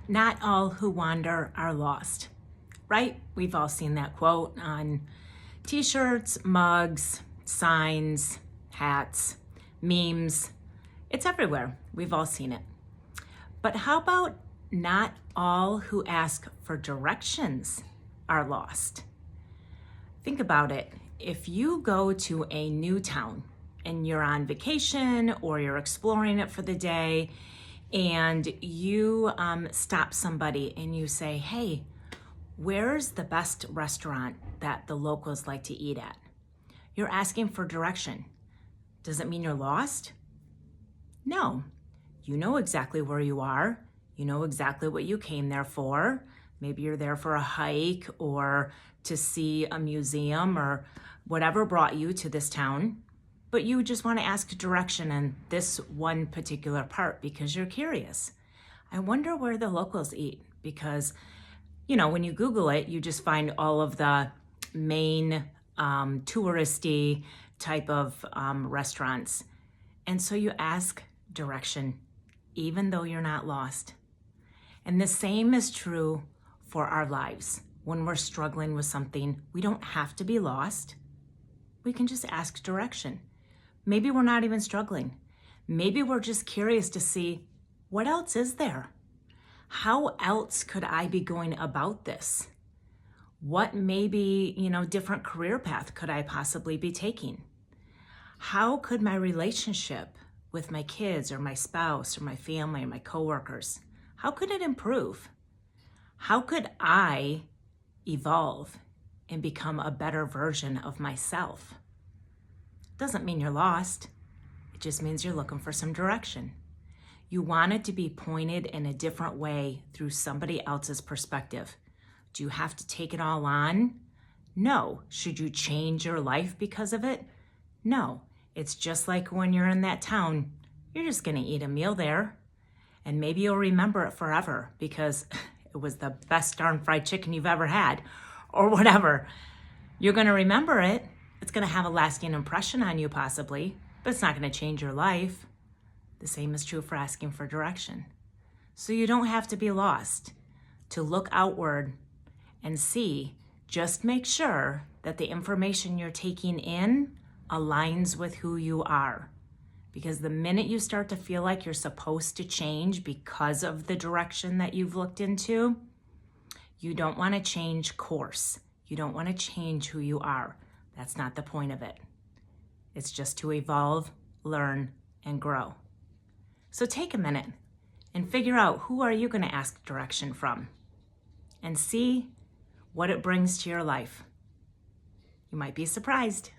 Not all who wander are lost, right? We've all seen that quote on t-shirts, mugs, signs, hats, memes. It's everywhere. We've all seen it. But how about not all who ask for directions are lost? Think about it. If you go to a new town and you're on vacation or you're exploring it for the day, and you stop somebody and you say, hey, where's the best restaurant that the locals like to eat at? You're asking for direction. Does it mean you're lost? No. You know exactly where you are. You know exactly what you came there for. Maybe you're there for a hike or to see a museum or whatever brought you to this town. But you just want to ask direction in this one particular part because you're curious. I wonder where the locals eat because, when you Google it, you just find all of the main touristy type of restaurants. And so you ask direction, even though you're not lost. And the same is true for our lives. When we're struggling with something, we don't have to be lost. We can just ask direction. Maybe we're not even struggling. Maybe we're just curious to see what else is there? How else could I be going about this? What maybe, different career path could I possibly be taking? How could my relationship with my kids or my spouse or my family or my coworkers, how could it improve? How could I evolve and become a better version of myself? Doesn't mean you're lost. It just means you're looking for some direction. You want it to be pointed in a different way through somebody else's perspective. Do you have to take it all on? No. Should you change your life because of it? No. It's just like when you're in that town, you're just going to eat a meal there. And maybe you'll remember it forever because it was the best darn fried chicken you've ever had or whatever. You're going to remember it. It's going to have a lasting impression on you possibly, but it's not going to change your life. The same is true for asking for direction. So you don't have to be lost to look outward and see. Just make sure that the information you're taking in aligns with who you are. Because the minute you start to feel like you're supposed to change because of the direction that you've looked into, you don't want to change course. You don't want to change who you are. That's not the point of it. It's just to evolve, learn, and grow. So take a minute and figure out who are you going to ask direction from and see what it brings to your life. You might be surprised.